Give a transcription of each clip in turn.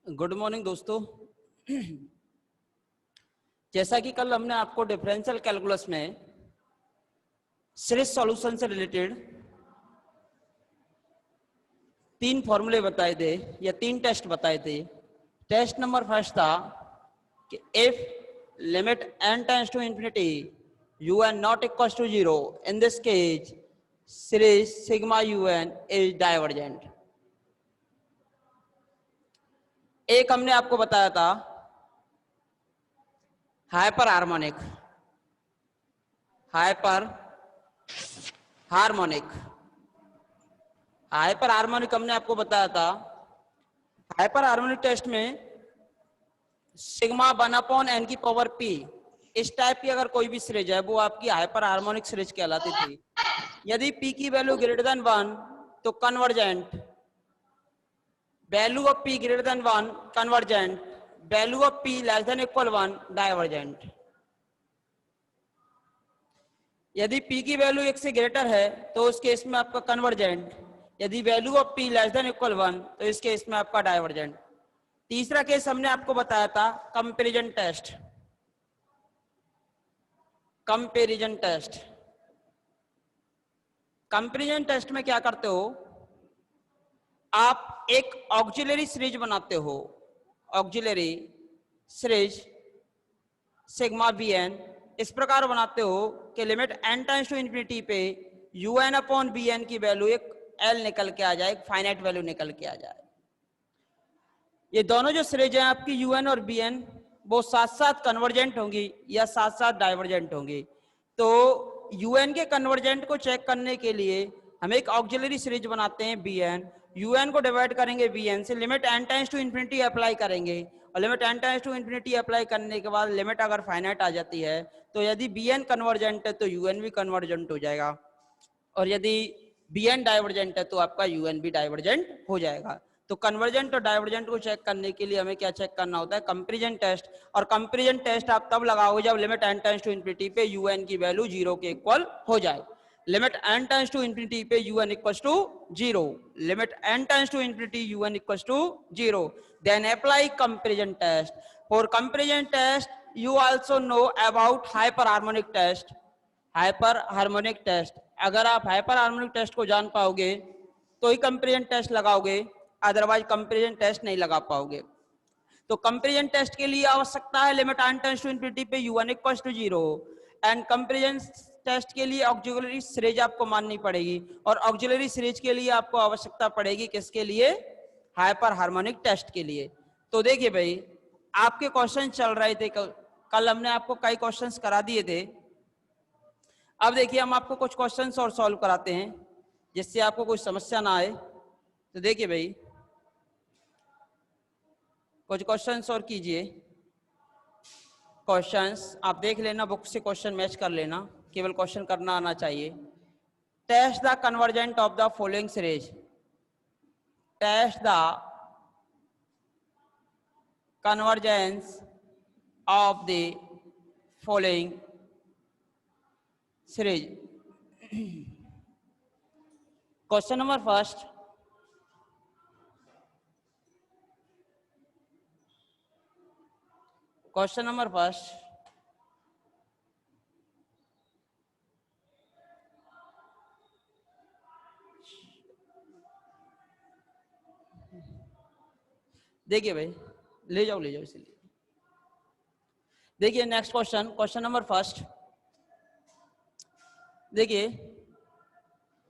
Good morning दोस्तों। जैसा कि कल हमने आपको डिफरेंशियल कैलकुलस में सीरीज सॉल्यूशन से रिलेटेड 3 फॉर्मूले बताए थे या 3 टेस्ट बताए थे। टेस्ट नंबर फर्स्ट था कि if limit n tends to infinity you n not equal to 0 in this case series sigma u n is divergent. एक हमने आपको बताया था हाइपर हार्मोनिक हमने आपको बताया था। हाइपर हार्मोनिक टेस्ट में सिग्मा 1/n की पावर p इस टाइप की अगर कोई भी सीरीज है वो आपकी हाइपर हार्मोनिक सीरीज कहलाती थी। यदि p की वैल्यू ग्रेटर देन 1 तो convergent, value of p greater than 1 convergent, value of p less than equal 1 divergent. यदि p की वैल्यू 1 से ग्रेटर है तो उस केस में आपका कन्वर्जेंट, यदि value of p less than equal 1 तो इस केस में आपका डाइवर्जेंट। तीसरा केस हमने आपको बताया था कंपैरिजन टेस्ट। कंपैरिजन टेस्ट में क्या करते हो, आप एक ऑक्सिलरी सीरीज बनाते हो, auxiliary series sigma B N इस प्रकार बनाते हो कि limit n tends to infinity पे U N upon B N की वैल्यू एक एल निकल के आ जाए, एक फाइनाइट वैल्यू निकल के आ जाए। ये दोनों जो सीरीज हैं आपकी यू एन और बी एन वो साथ साथ कन्वर्जेंट होंगी या साथ साथ डाइवर्जेंट होंगी। तो यू एन के कन्वर्जेंट को चेक करने के लिए हम एक ऑक्सिलरी सीरीज बनाते हैं बी एन, यू एन को डिवाइड करेंगे बी एन से, limit n tends to infinity apply करेंगे और limit n tends to infinity apply करने के बाद लिमिट अगर फाइनाइट आ जाती है तो यदि बी एन कन्वर्जेंट है तो यू एन भी कन्वर्जेंट हो जाएगा और यदि बी एन डाइवर्जेंट है तो आपका यू एन भी डाइवर्जेंट हो जाएगा। तो कन्वर्जेंट और डाइवर्जेंट को चेक करने के लिए हमें क्या चेक करना होता है, कंपैरिजन टेस्ट। और कंपैरिजन टेस्ट आप तब लगाओगे जब limit n tends to infinity पे यू एन की वैल्यू 0 के इक्वल हो जाए। Limit n tends to infinity पे U N equals to 0, limit n tends to infinity you N equals to 0, then apply comparison test. For comparison test you also know about hyper harmonic test। Hyper harmonic test, अगर आप hyper harmonic test को जान पाओगे तो ही comparison test लगाओगे, otherwise comparison test नहीं लगा पाओगे। तो कंपैरिजन टेस्ट के लिए आवश्यकता है limit n tends to infinity पे u1 equals to 0 and comparison test के लिए ऑक्सिलरी सीरीज आपको माननी पड़ेगी और ऑक्सिलरी सीरीज के लिए आपको आवश्यकता पड़ेगी किसके लिए, हाइपर हार्मोनिक टेस्ट के लिए। तो देखिए भाई आपके क्वेश्चन चल रहे थे, कल हमने आपको कई क्वेश्चंस करा दिए थे। अब देखिए हम आपको कुछ क्वेश्चंस और सॉल्व कराते हैं जिससे आपको कोई समस्या ना आए। तो देखिए भाई कुछ क्वेश्चंस और कीजिए। क्वेश्चंस आप देख लेना, बुक से क्वेश्चन मैच कर लेना, केवल क्वेश्चन करना आना चाहिए। Test the convergent of the following series, test the convergence of the following series. Question number first, question number first, देखिए भाई ले जाओ इसलिए। देखिए next question, question number first. देखिए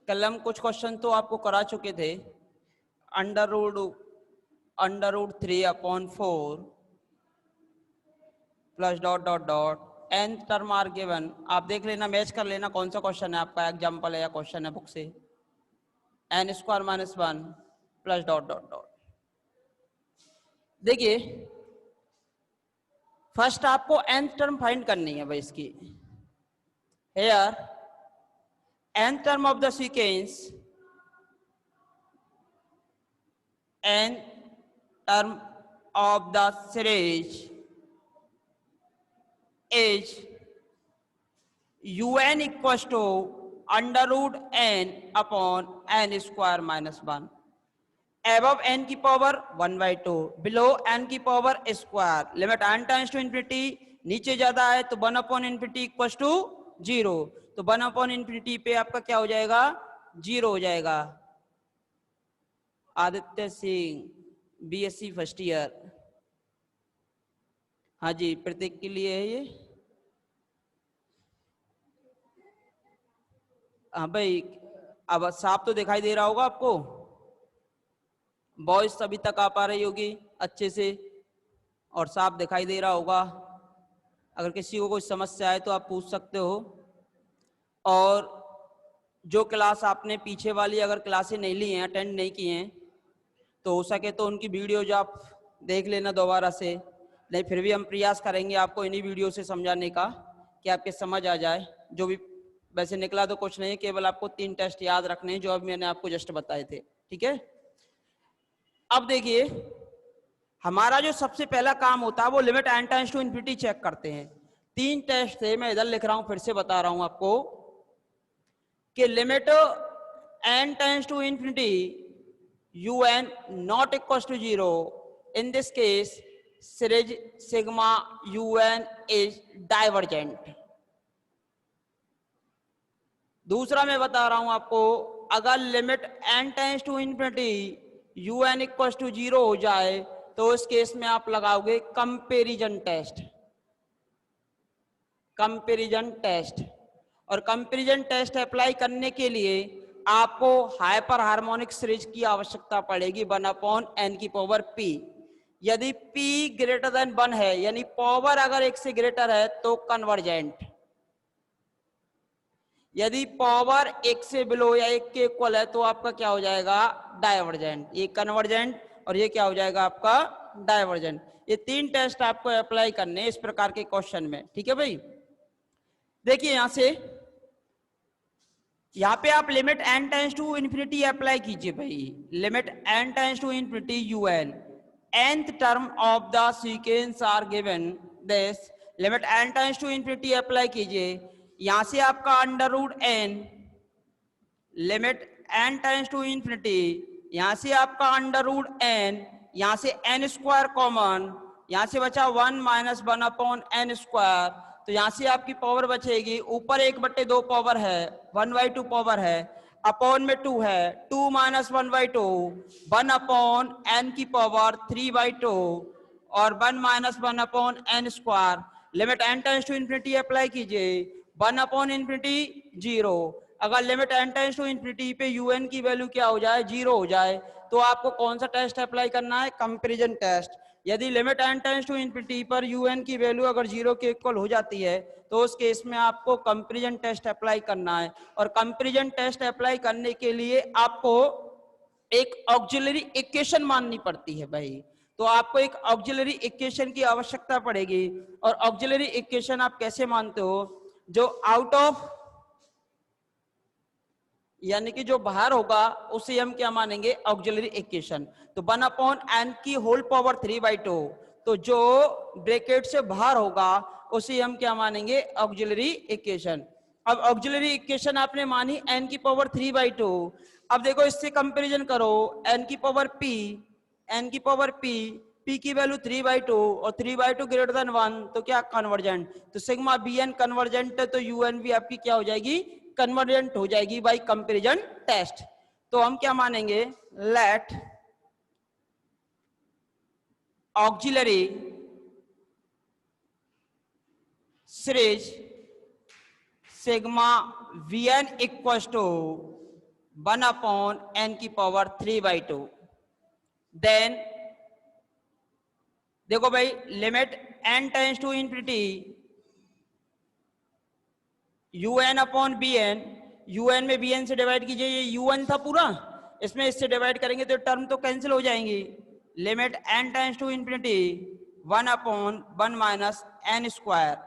कल हम कुछ क्वेश्चन तो आपको करा चुके थे। Under root 3/4 plus dot dot dot n term are given. आप देख लेना, मैच कर लेना कौन सा क्वेश्चन है आपका, एग्जाम्पल है या क्वेश्चन है बुक से। n square minus 1 plus dot dot dot. देखिए फर्स्ट आपको n टर्म फाइंड करनी है भाई इसकी। Here n term of the sequence, n term of the series is un equals to under root n upon n square minus 1। above n की power 1/2, below n की पावर square, limit n times to infinity, नीचे ज्यादा है तो 1/infinity equal to 0, तो 1/infinity पे आपका क्या हो जाएगा, 0 हो जाएगा। Aditya Singh BSc first year, हाँ जी प्रतीक के लिए है ये। हाँ भाई, अब साफ तो दिखाई दे रहा होगा आपको, वॉइस अभी तक आ पा रही होगी अच्छे से और साफ दिखाई दे रहा होगा। अगर किसी को कोई समस्या है तो आप पूछ सकते हो। और जो क्लास आपने पीछे वाली अगर क्लासें नहीं ली हैं, अटेंड नहीं की हैं, तो हो सके तो उनकी वीडियो जो आप देख लेना दोबारा से, नहीं फिर भी हम प्रयास करेंगे आपको इन्हीं वीडियो से समझाने का कि आपके समझ आ जाए। जो भी वैसे निकला तो कुछ नहीं, केवल आपको 3 टेस्ट याद रखने हैं जो अभी मैंने आपको जस्ट बताए थे, ठीक है। अब देखिए हमारा जो सबसे पहला काम होता है वो limit n times to infinity check करते हैं। 3 टेस्ट थे, मैं इधर लिख रहा हूं, फिर से बता रहा हूं आपको कि limit n times to infinity un not equals to 0, in this case series sigma un is divergent। दूसरा मैं बता रहा हूं आपको, अगर limit n times to infinity un equal to 0 हो जाए तो इस केस में आप लगाओगे कंपैरिजन टेस्ट। कंपैरिजन टेस्ट, और कंपैरिजन टेस्ट अप्लाई करने के लिए आपको हाइपर हार्मोनिक सीरीज की आवश्यकता पड़ेगी 1/n की पावर p। यदि p ग्रेटर देन 1 है, यानी पावर अगर 1 से ग्रेटर है तो कन्वर्जेंट, यदि पावर 1 से बिलो या 1 के इक्वल है तो आपका क्या हो जाएगा, डाइवर्जेंट। ये कन्वर्जेंट और ये क्या हो जाएगा आपका डाइवर्जेंट। ये 3 टेस्ट आपको अप्लाई करने इस प्रकार के क्वेश्चन में, ठीक है भाई। देखिए यहां से, यहां पे आप limit n times to infinity apply कीजिए भाई। Limit n times to infinity un, nth term of the sequence are given this, limit n times to infinity apply कीजिए। यहां से आपका under root n, limit n times to infinity, यहां से आपका under root n, यहां से n square common, यहां से बचा 1 माइनस 1/n स्क्वायर, तो यहां से आपकी पावर बचेगी, ऊपर 1/2 पावर है, 1/2 पावर है, अपॉन में 2 है, 2 माइनस 1/2, 1/n की पावर 3/2 और 1 minus 1/n square. Limit n times to infinity apply कीजिए, 1/infinity 0। अगर limit n times to infinity पे un की वैल्यू क्या हो जाए, 0 हो जाए, तो आपको कौन सा टेस्ट अप्लाई करना है, कंपैरिजन टेस्ट। यदि limit n times to infinity पर un की वैल्यू अगर 0 के इक्वल हो जाती है तो उस केस में आपको कंपैरिजन टेस्ट अप्लाई करना है। और कंपैरिजन टेस्ट अप्लाई करने के लिए आपको एक ऑक्सिलरी इक्वेशन माननी पड़ती है भाई। तो आपको एक ऑक्सिलरी इक्वेशन की आवश्यकता पड़ेगी। और ऑक्सिलरी इक्वेशन आप कैसे मानते हो, जो आउट ऑफ यानी कि जो बाहर होगा उसे हम क्या मानेंगे, ऑक्सिलरी इक्वेशन। तो 1/n की होल पावर 3/2, तो जो ब्रैकेट से बाहर होगा उसे हम क्या मानेंगे, ऑक्सिलरी इक्वेशन। अब ऑक्सिलरी इक्वेशन आपने मानी n की पावर 3/2। अब देखो इससे कंपैरिजन करो, n की पावर p, n की पावर p की वैल्यू 3/2 और 3/2 ग्रेटर देन 1, तो क्या कन्वर्जेंट। तो सिग्मा bn कन्वर्जेंट है तो un भी आपकी क्या हो जाएगी, कन्वर्जेंट हो जाएगी बाय कंपैरिजन टेस्ट। तो हम क्या मानेंगे, let auxiliary series sigma vn equal to 1/n की पावर 3/2। देन देखो भाई, limit n times to infinity un/bn, un में bn से डिवाइड कीजिए, ये un था पूरा, इसमें इससे डिवाइड करेंगे तो टर्म तो कैंसिल हो जाएंगी। Limit n times to infinity 1/1 minus n square,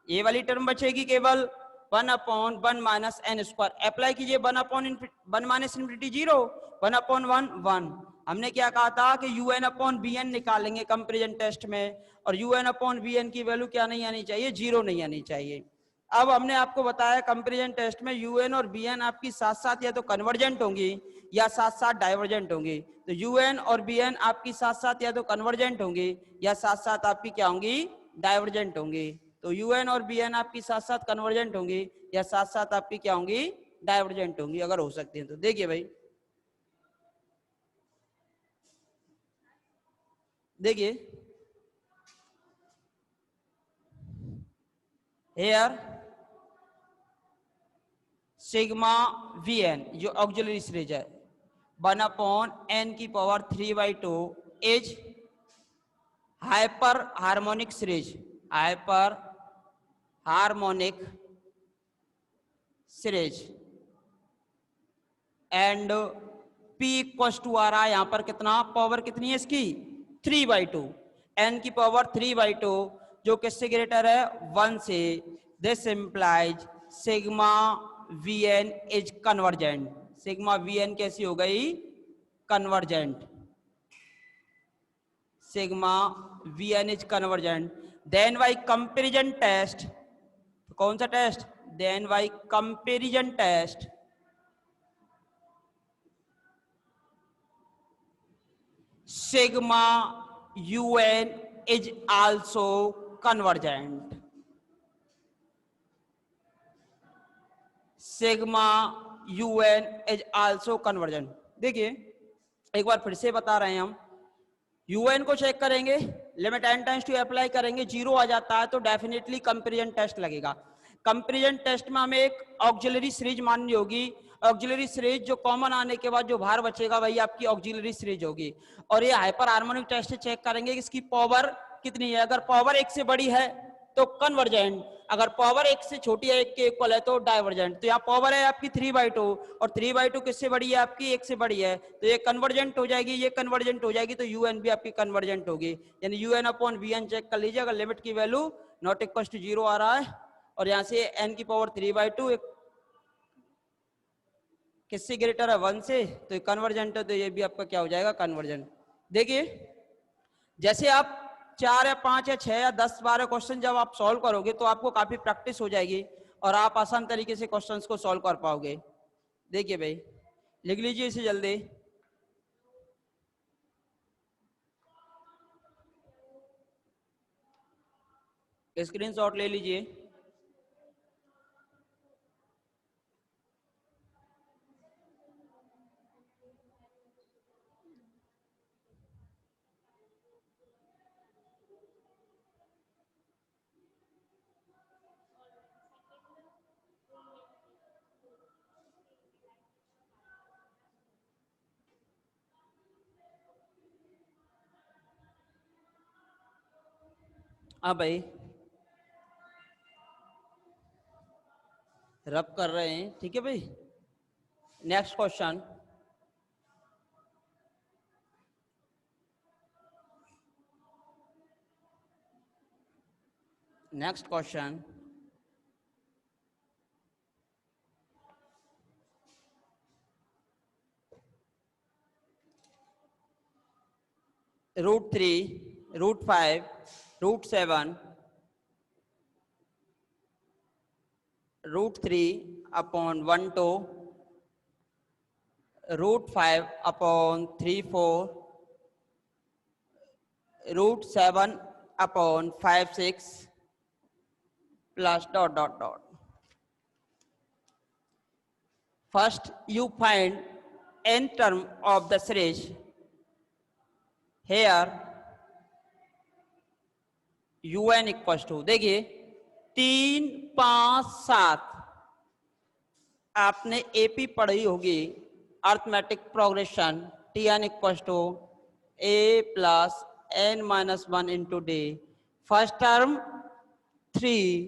ये वाली टर्म बचेगी केवल 1/1 माइनस n स्क्वायर। अप्लाई कीजिए 1/1 माइनस इंफिनिटी 0, 1/1 1। हमने क्या कहा था कि un/bn निकालेंगे कंपैरिजन टेस्ट में, और un/bn की वैल्यू क्या नहीं आनी चाहिए, 0 नहीं आनी चाहिए। अब हमने आपको बताया कंपैरिजन टेस्ट में यूएन और बीएन आपकी साथ साथ या तो कन्वर्जेंट होंगी या साथ साथ डाइवर्जेंट होंगी। तो यूएन और बीएन आपकी साथ साथ या तो कन्वर्जेंट होंगी या साथ साथ आपकी क्या होंगी, डाइवर्जेंट होंगी। तो यूएन और बीएन आपकी साथ साथ कन्वर्जेंट होंगी या साथ साथ आपकी क्या होंगी, डाइवर्जेंट होंगी, अगर हो सकती है तो। देखिए भाई, देखिए हेयर सिग्मा वी एन जो ऑक्सिलरी सीरीज है 1/n⁴ is hyper harmonic series, hyper harmonic series and P equals to आ रहा है यहां पर कितना, पावर कितनी है इसकी 3/2, n⁴ जो किससे ग्रेटर है 1 से। This implies sigma Vn is convergent, sigma Vn कैसी हो गई, convergent, sigma Vn is convergent. Then by comparison test, कौन सा टेस्ट, then by comparison test sigma UN is also convergent, sigma UN is also convergent। देखिए एक बार फिर से बता रहे हैं हम, UN को चेक करेंगे, limit n times to apply करेंगे, 0 आ जाता है तो डेफिनेटली कंपैरिजन टेस्ट लगेगा। कंपैरिजन टेस्ट में हमें एक ऑक्सिलरी सीरीज माननी होगी, ऑक्सिलरी सीरीज जो कॉमन आने के बाद जो भार बचेगा वही आपकी ऑक्सिलरी सीरीज होगी। और ये हाइपर हार्मोनिक टेस्ट से चेक करेंगे कि इसकी पावर कितनी है, अगर पावर 1 से बड़ी है तो कन्वर्जेंट, अगर पावर 1 से छोटी है 1 के इक्वल है तो डाइवर्जेंट। तो यहाँ पावर है आपकी 3/2 और 3/2 किससे बड़ी है आपकी 1 से बड़ी है, तो ये कन्वर्जेंट हो जाएगी, ये कन्वर्जेंट हो जाएगी, तो यूएन भी आपकी कन्वर्जेंट होगी। यानी यूएन अपॉन वीएन चेक कर लीजिए, अगर लिमिट की वैल्यू नॉट इक्वल टू 0 आ रहा है और यहाँ से n⁴ किससे ग्रेटर है 1 से, तो ये कन्वर्जेंट है, तो ये भी आपका क्या हो जाएगा, कन्वर्जेंट। देखिए जैसे आप 4 या 5 या 6 या 10 12 क्वेश्चन जब आप सॉल्व करोगे तो आपको काफी प्रैक्टिस हो जाएगी और आप आसान तरीके से क्वेश्चंस को सॉल्व कर पाओगे। देखिए भाई लिख लीजिए इसे जल्दी, स्क्रीनशॉट ले लीजिए। हाँ भाई रब कर रहे हैं, ठीक है भाई। Next question, next question √3, √5, √7, √3/1/2, √5/3/4, √7/5/6 plus ... First you find n term of the series. Here UN equals to, देखिए 3 5 7 आपने एपी पढ़ी होगी, arithmetic progression, Tn equals to a plus n-1 into D. First term 3,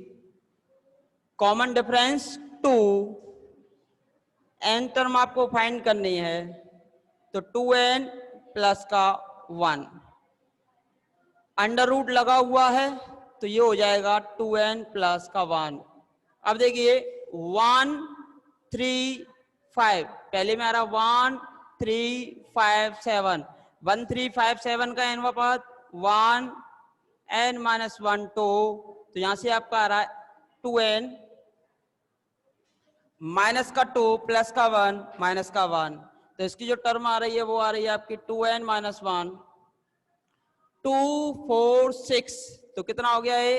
common difference 2, n term आपको find करनी है तो 2n plus का 1, under root लगा हुआ है तो ये हो जाएगा 2n प्लस का 1। अब देखिए 1 3 5, पहले में आ रहा 1 3 5 7, 1 3 5 7 का n वापस 1 n-1 2, तो यहां से आपका आ रहा है 2n माइनस का 2 प्लस का 1 माइनस का 1, तो इसकी जो टर्म आ रही है वो आ रही है आपकी 2n माइनस 1, 2 4 6, तो कितना हो गया ये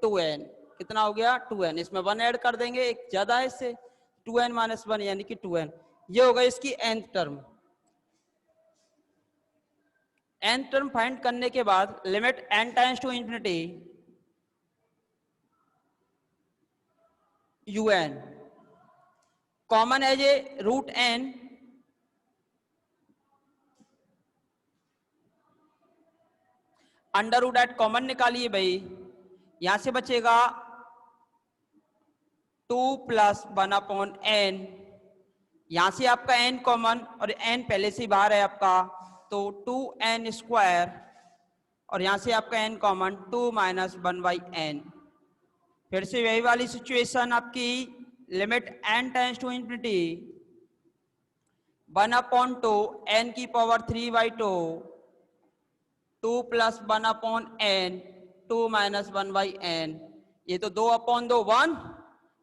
2n, कितना हो गया 2n, इसमें 1 ऐड कर देंगे, एक ज्यादा है इससे, 2n माइनस 1 यानी कि 2n, ये होगा इसकी nth term. nth term find करने के बाद limit n times to infinity un, common as a root n, under root एट कॉमन निकालिए भाई, यहां से बचेगा 2 प्लस 1 अपॉन एन, यहां से आपका n कॉमन और n पहले से ही बाहर है आपका, तो 2n स्क्वायर, और यहां से आपका n common 2 minus 1 by n. फिर से वही वाली सिचुएशन आपकी, limit n tends to infinity 1 upon 2 n की power 3 by 2, 2 plus 1 upon n, 2 minus 1 by n, ये तो 2 अपॉन 2 1,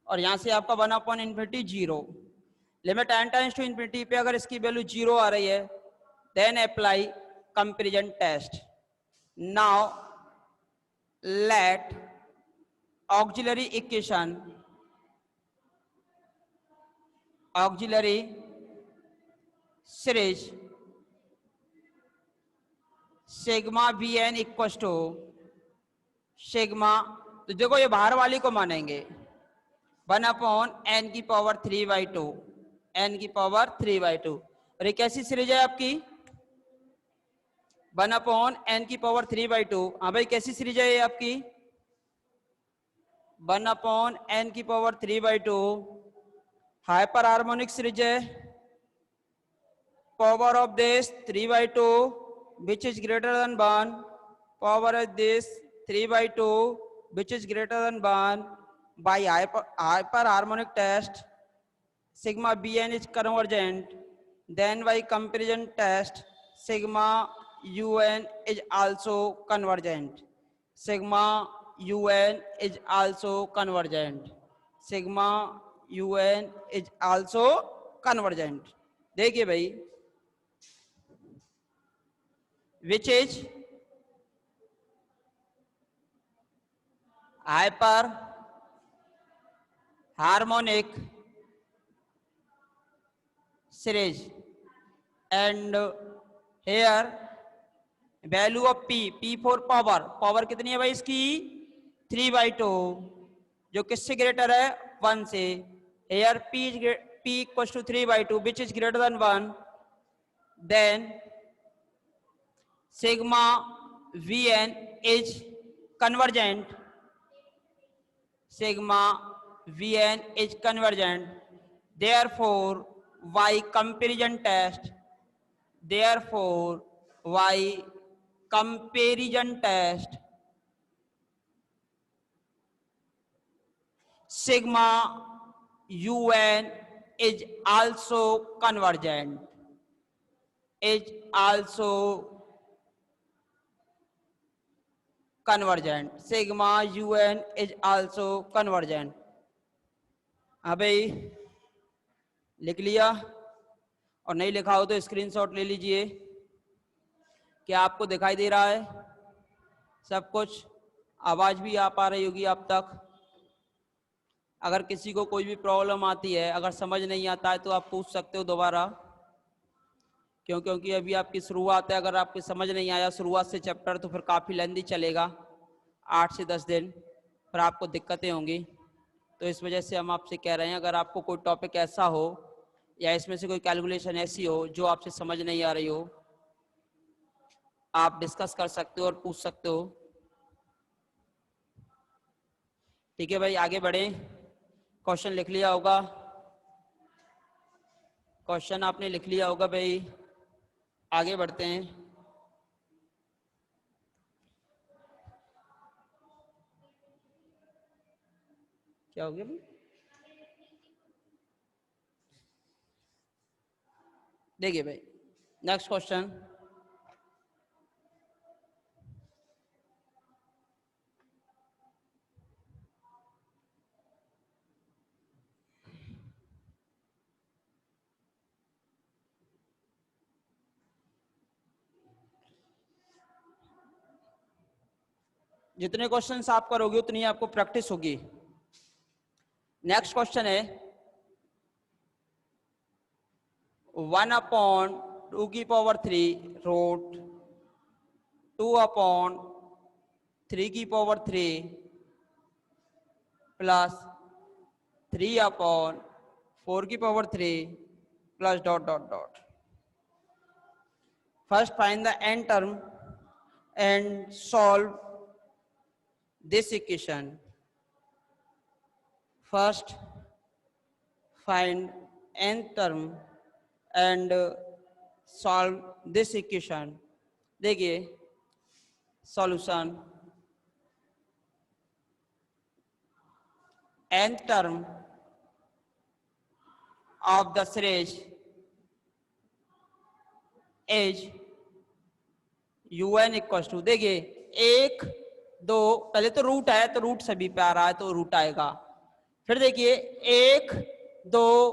और यहां से आपका 1 upon infinity 0। Limit n times to infinity पे अगर इसकी वैल्यू 0 आ रही है, then apply comparison test. Now let auxiliary equation, auxiliary series sigma we n equal to sigma, तो देखो ये बाहर वाली को मानेंगे 1 अपॉन एन की पावर 3 बाई 2, एन की पावर 3 बाई 2, और ये कैसी सीरीज है आपकी 1 अपॉन एन की पावर 3 बाई 2, हाँ भाई कैसी सीरीज है ये आपकी 1 अपॉन एन की power 3 by 2, hyper harmonic series है, power of this 3 by 2 which is greater than 1, power of this 3 by 2 which is greater than 1, by hyper harmonic test sigma bn is convergent, then by comparison test sigma un is also convergent, sigma un is also convergent, sigma un is also convergent। देखिए भाई, which is hyper harmonic series, and here value of p for power, power कितनी है भाई इसकी 3 by 2, जो किससे greater है 1 से, here p equals to 3 by 2 which is greater than 1, then sigma vn is convergent, sigma vn is convergent, therefore y comparison test, therefore y comparison test sigma un is also convergent, is also convergent, sigma un is also convergent। हाँ भाई लिख लिया, और नहीं लिखा हो तो screenshot ले लीजिए। क्या आपको दिखाई दे रहा है सब कुछ, आवाज भी आ पा रही होगी आप तक? अगर किसी को कोई भी प्रॉब्लम आती है, अगर समझ नहीं आता है तो आप पूछ सकते हो दोबारा, क्योंकि अभी आपकी शुरुआत है, अगर आपकी समझ नहीं आया शुरुआत से चैप्टर तो फिर काफ़ी लेंदी चलेगा, 8 से 10 दिन, फिर आपको दिक्कतें होंगी। तो इस वजह से हम आपसे कह रहे हैं, अगर आपको कोई टॉपिक ऐसा हो या इसमें से कोई कैलकुलेशन ऐसी हो जो आपसे समझ नहीं आ रही हो, आप डिस्कस कर सकते हो और पूछ सकते हो। ठीक है भाई, आगे बढ़ें। क्वेश्चन लिख लिया होगा, क्वेश्चन आपने लिख लिया होगा भाई, आगे बढ़ते हैं। क्या हो गया भाई? देखिए भाई नेक्स्ट क्वेश्चन, जितने क्वेश्चंस आप करोगे उतनी आपको प्रैक्टिस होगी। नेक्स्ट क्वेश्चन है 1/2³ root 2/3³ plus 3/4³ plus dot dot dot. First find the n term and solve this equation. First find n term and solve this equation. देखिए solution nth term of the series is un equal to, देखिए 1 2, पहले तो root है तो root सभी पे आ रहा है तो रूट आएगा। फिर देखिए 1 2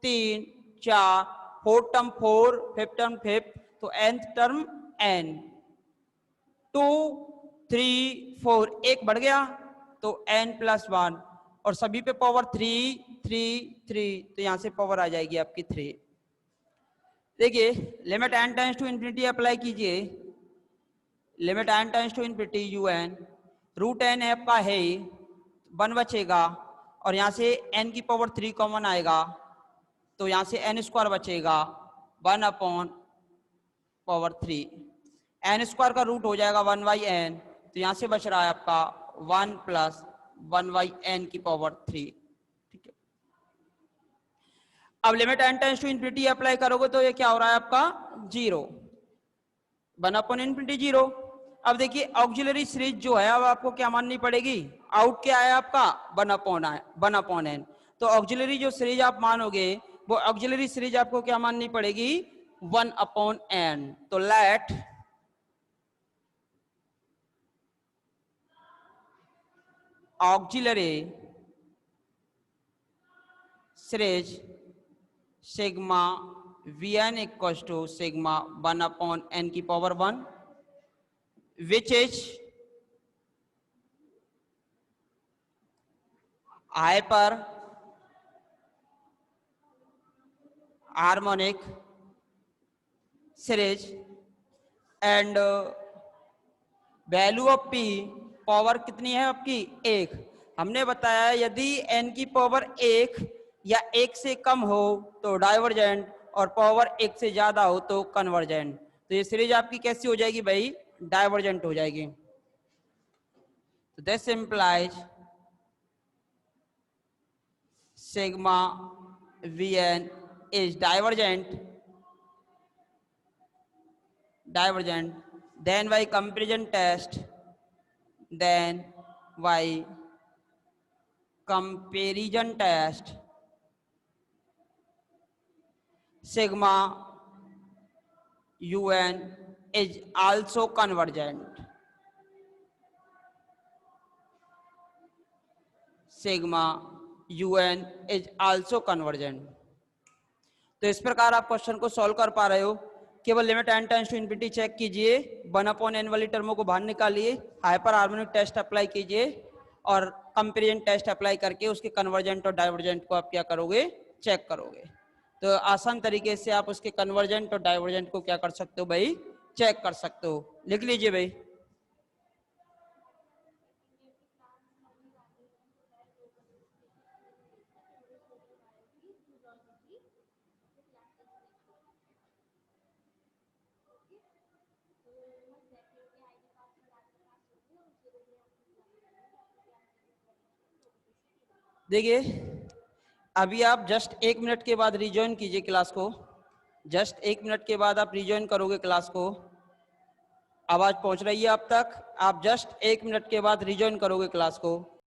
3 4, फोर्थ टर्म 4, फिफ्थ टर्म 5, तो nth टर्म n, 2 3 4, एक बढ़ गया तो n+1 और सभी पे पावर 3 3 3, तो यहां से पावर आ जाएगी आपकी 3। देखिए limit n tends to infinity apply कीजिए। Limit n tends to infinity un, root n है आपका है 1 बचेगा और यहाँ से n की पावर 3 कॉमन आएगा तो यहाँ से n² बचेगा 1/3। n² का रूट हो जाएगा 1/n, तो यहाँ से बच रहा है आपका 1 + 1/n⁴। ठीक है, अब limit n tends to infinity apply करोगे तो ये क्या हो रहा है आपका 0, 1/∞ 0। अब देखिए ऑक्सिलरी सीरीज जो है अब आपको क्या माननी पड़ेगी, आउट क्या है आपका 1/n, तो ऑक्सिलरी जो सीरीज आप मानोगे वो ऑक्सिलरी सीरीज आपको क्या माननी पड़ेगी 1/n। तो let auxiliary series sigma Vn equal to sigma 1/n⁴, which is hyper harmonic series and value of p power कितनी है आपकी 1। हमने बताया यदि n की पावर 1 या 1 से कम हो तो डाइवर्जेंट और पावर 1 से ज्यादा हो तो कन्वर्जेंट। तो ये सीरीज आपकी कैसी हो जाएगी भाई, डाइवर्जेंट हो जाएगी। तो this implies sigma Vn is divergent, then by comparison test, sigma Un is also convergent, sigma Un is also convergent। तो इस प्रकार आप क्वेश्चन को सॉल्व कर पा रहे हो। केवल limit n tends to infinity check कीजिए, 1/n वाली टर्मों को बाहर निकालिए, हाइपर हार्मोनिक टेस्ट अप्लाई कीजिए और कंपैरिजन टेस्ट अप्लाई करके उसके कन्वर्जेंट और डाइवर्जेंट को आप क्या करोगे, चेक करोगे। तो आसान तरीके से आप उसके कन्वर्जेंट और डाइवर्जेंट को क्या कर सकते हो भाई, चेक कर सकते हो। लिख लीजिए भाई। देखिए अभी आप जस्ट 1 मिनट के बाद रिजॉइन कीजिए क्लास को, जस्ट 1 मिनट के बाद आप रिजॉइन करोगे क्लास को। आवाज पहुंच रही है आप तक, आप जस्ट 1 मिनट के बाद रिजॉइन करोगे क्लास को।